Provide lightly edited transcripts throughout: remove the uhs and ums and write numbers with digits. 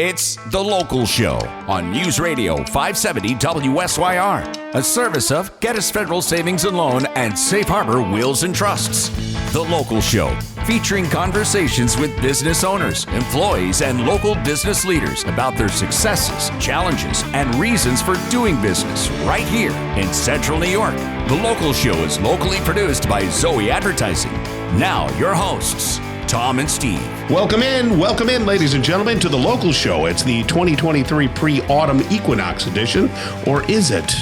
It's The Local Show on News Radio 570 WSYR, a service of Geddes Federal Savings and Loan and Safe Harbor Wills and Trusts. The Local Show, featuring conversations with business owners, employees, and local business leaders about their successes, challenges, and reasons for doing business right here in Central New York. The Local Show is locally produced by Zoey Advertising. Now, your hosts, Tom and Steve. Welcome in, ladies and gentlemen, to The Local Show. It's the 2023 Autumn Equinox Edition, or is it?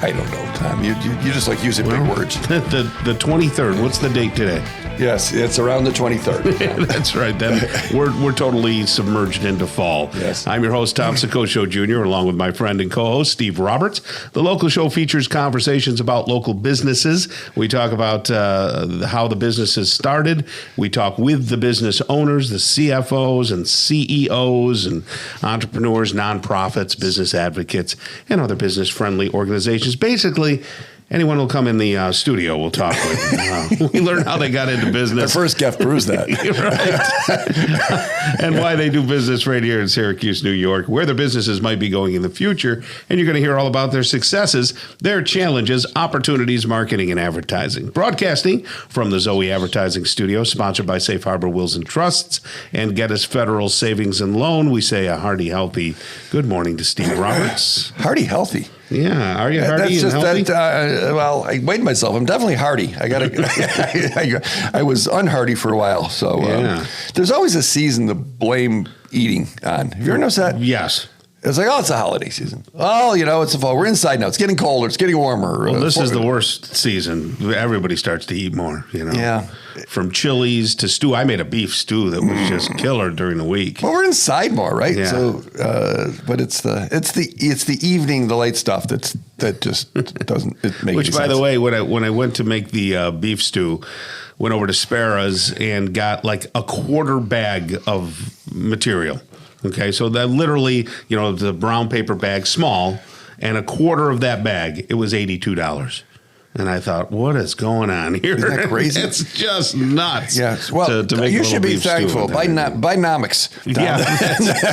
I don't know, Tom. You just like using big words. The 23rd. What's the date today? Yes, it's around the 23rd. That's right. Then we're totally submerged into fall. Yes. I'm your host, Tom Soccocio Jr., along with my friend and co-host, Steve Roberts. The Local Show features conversations about local businesses. We talk about how the businesses started. We talk with the business owners, the CFOs and CEOs and entrepreneurs, nonprofits, business advocates, and other business-friendly organizations. Basically, anyone will come in the studio we'll talk with. We learn how they got into business. Our first guest proves that. Right. And why they do business right here in Syracuse, New York, where their businesses might be going in the future. And you're going to hear all about their successes, their challenges, opportunities, marketing, and advertising. Broadcasting from the Zoey Advertising Studio, sponsored by Safe Harbor Wills and Trusts and Geddes Federal Savings and Loan. We say a hearty, healthy good morning to Steve Roberts. Hearty, healthy. Yeah, are you hardy and healthy? Well, I weighed myself. I'm definitely hardy. I was unhardy for a while. So there's always a season to blame eating on. Have you ever noticed that? Yes. It's like, it's the holiday season. Oh, it's the fall. We're inside now. It's getting colder. It's getting warmer. Well, this is the worst season. Everybody starts to eat more, Yeah. From chilies to stew. I made a beef stew that was just killer during the week. Well, we're inside more, right? Yeah. So, but it's the evening, the late stuff that just doesn't make any sense. Which, by the way, when I went to make the beef stew, went over to Sparrow's and got like a quarter bag of material. Okay, so that literally, the brown paper bag, small, and a quarter of that bag, it was $82. And I thought, what is going on here? Isn't that crazy? It's just nuts. Yes. Well, to make you should be thankful. Bidenomics. Yeah.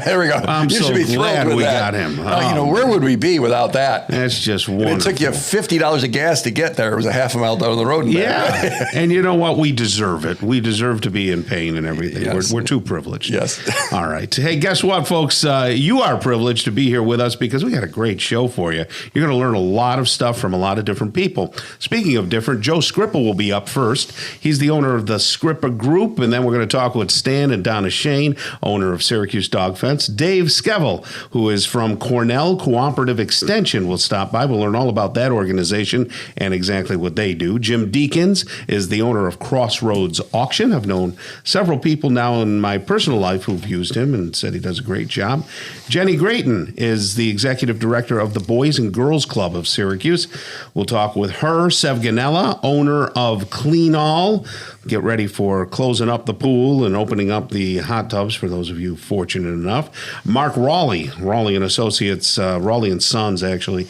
There we go. I'm you so should be glad with we that. got him. Where would we be without that? That's just wonderful. It took you $50 of gas to get there. It was a half a mile down the road. Yeah. And you know what? We deserve it. We deserve to be in pain and everything. Yes. We're too privileged. Yes. All right. Hey, guess what, folks? You are privileged to be here with us because we got a great show for you. You're going to learn a lot of stuff from a lot of different people. Speaking of different, Joe Scripa will be up first. He's the owner of the Scripa Group, and then we're going to talk with Stan and Donna Shane, owner of Syracuse Dog Fence. Dave Skevel, who is from Cornell Cooperative Extension, will stop by. We'll learn all about that organization and exactly what they do. Jim Deakins is the owner of Crossroads Auction. I've known several people now in my personal life who've used him and said he does a great job. Jenny Grayton is the executive director of the Boys and Girls Club of Syracuse. We'll talk with her. Sev Ganella, owner of Clean All. Get ready for closing up the pool and opening up the hot tubs for those of you fortunate enough. Mark Raleigh and Associates, Raleigh and Sons, actually.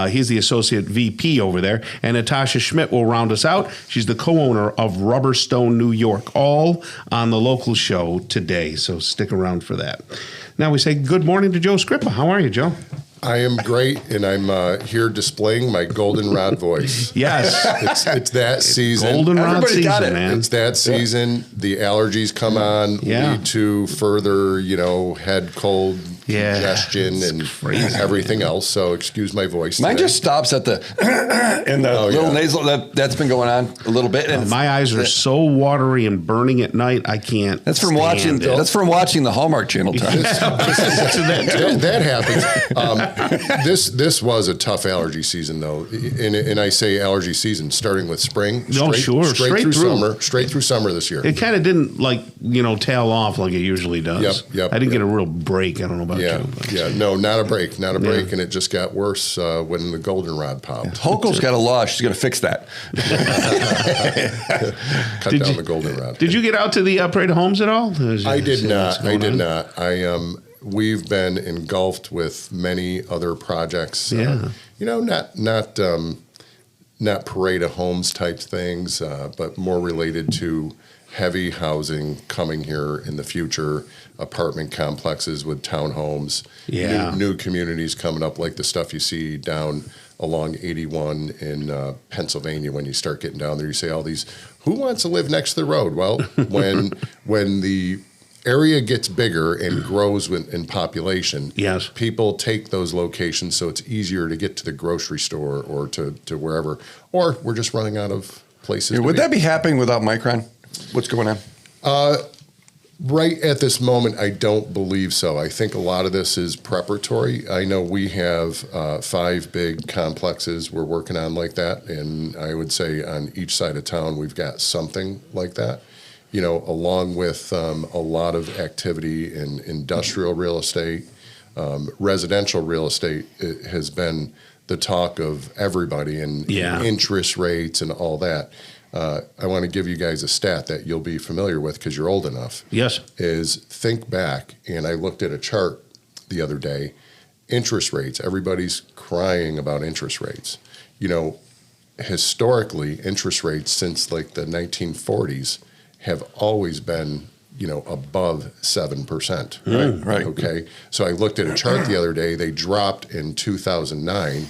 He's the associate VP over there. And Natasha Schmidt will round us out. She's the co-owner of Rubberstone, New York, all on the Local Show today. So stick around for that. Now we say good morning to Joe Scripa. How are you, Joe? I am great, and I'm here displaying my goldenrod voice. Yes. It's that season. Goldenrod season, got it. man. It's that season. The allergies come on, lead to further, head cold, congestion, and everything else. So excuse my voice. Mine today. just stops at the and the little nasal. That's been going on a little bit. And my eyes are so watery and burning at night. I can't. That's from watching. it. That's from watching the Hallmark Channel. Time. that happens. This was a tough allergy season, though, and I say allergy season starting with spring. Straight through summer this year. It kind of didn't tail off like it usually does. Yep. I didn't get a real break. I don't know about you. But. No, not a break, and it just got worse when the goldenrod popped. Hochul's got a law. She's going to fix that. Cut down the goldenrod. Did you get out to the Parade of Homes at all? I did not. We've been engulfed with many other projects. Not parade of homes type things, but more related to heavy housing coming here in the future, apartment complexes with townhomes, new communities coming up like the stuff you see down along 81 in Pennsylvania. When you start getting down there, you say all these, who wants to live next to the road? Well, when the area gets bigger and grows in population, people take those locations so it's easier to get to the grocery store or to wherever, or we're just running out of places. Would that be happening without Micron? What's going on? Right at this moment, I don't believe so. I think a lot of this is preparatory. I know we have 5 big complexes we're working on like that, and I would say on each side of town we've got something like that. You know, along with a lot of activity in industrial real estate, residential real estate has been the talk of everybody, and interest rates and all that. I want to give you guys a stat that you'll be familiar with because you're old enough. Yes. Is think back, and I looked at a chart the other day, interest rates. Everybody's crying about interest rates. You know, historically, interest rates since like the 1940s have always been, you know, above 7%. Right. Okay. So I looked at a chart the other day. They dropped in 2009,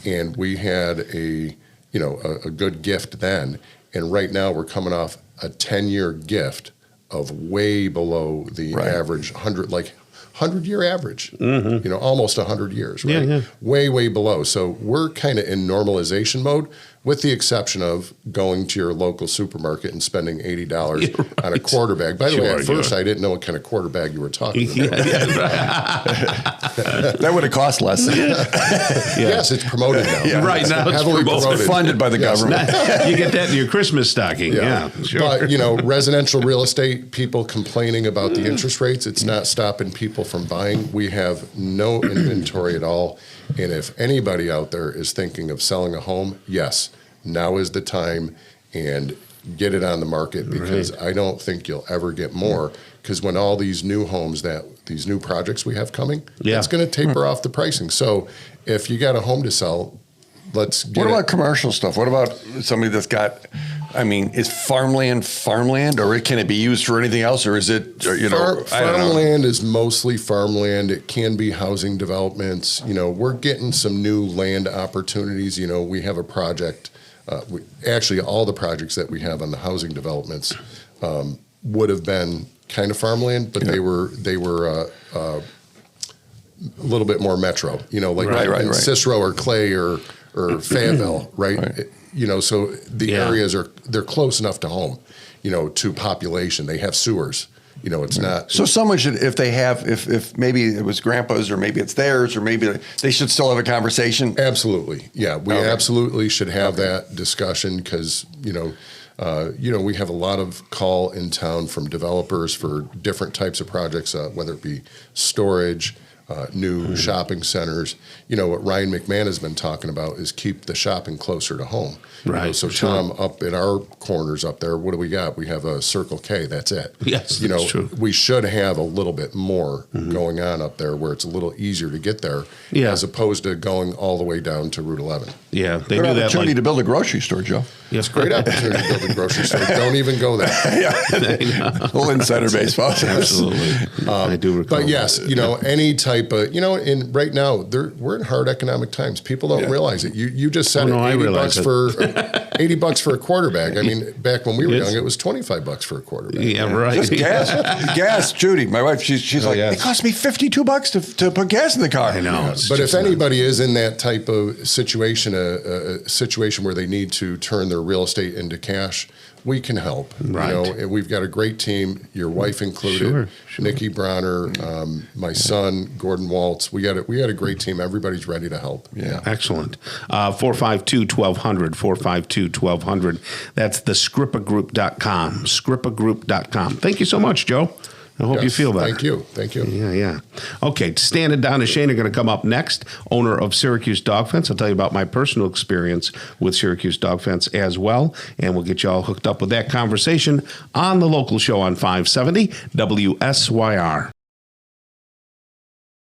and we had a good gift then. And right now we're coming off a 10-year gift of way below the average 100-year average, you know, almost 100 years, right? Way below. So we're kind of in normalization mode, with the exception of going to your local supermarket and spending $80 on a quarter bag. By the way, at first I didn't know what kind of quarter bag you were talking about. That would have cost less. Yes, it's promoted now. Right now, it's promoted. Funded by the government. You get that in your Christmas stocking. Yeah, sure. But, you know, residential real estate, people complaining about the interest rates, it's not stopping people from buying. We have no inventory at all. And if anybody out there is thinking of selling a home, yes, now is the time, and get it on the market, because I don't think you'll ever get more, because when all these new homes, these new projects we have coming, it's going to taper off the pricing. So if you got a home to sell, let's get What about commercial stuff? What about somebody that's got, I mean, is farmland, or can it be used for anything else, or is it, farmland is mostly farmland. It can be housing developments. You know, we're getting some new land opportunities. You know, we have a project, actually all the projects that we have on the housing developments would have been kind of farmland, but they were a little bit more metro, you know, like in Cicero or Clay or Fayetteville, right? You know, so the areas they're close enough to home, you know, to population. They have sewers. You know, it's not. So someone should, if maybe it was grandpa's, or maybe it's theirs, or maybe they should still have a conversation. Absolutely, yeah, we absolutely should have that discussion, because we have a lot of call in town from developers for different types of projects, whether it be storage, new shopping centers. You know, what Ryan McMahon has been talking about is keep the shopping closer to home. Right. You know, so Tom, up in our corners up there, what do we got? We have a Circle K. That's it. Yes, you know, that's true. We should have a little bit more going on up there, where it's a little easier to get there, as opposed to going all the way down to Route 11. Yeah, they Good do that. Opportunity to build a grocery store, Joe. Yes, Great opportunity to build a grocery store. Don't even go there. A little insider baseball. Absolutely. I do recall. But yes, you know, any type of, you know, in right now we're in hard economic times. People don't realize it. You just said $80 for a quarter bag. I mean, back when we were young, it was $25 for a quarter bag. Yeah, right. Just gas. Judy, my wife, she's like, it cost me $52 to put gas in the car. I know. But if anybody is in that type of situation, a situation where they need to turn their real estate into cash, we can help. Right. You know, we've got a great team, your wife included, Nikki Bronner, my son, Gordon Waltz. We got a great team. Everybody's ready to help. Yeah. Excellent. 452-1200, 452-1200. That's the ScripaGroup.com, ScripaGroup.com. Thank you so much, Joe. I hope you feel better. Thank you. Yeah. Okay, Stan and Donna Shane are going to come up next, owner of Syracuse Dog Fence. I'll tell you about my personal experience with Syracuse Dog Fence as well, and we'll get you all hooked up with that conversation on the local show on 570 WSYR.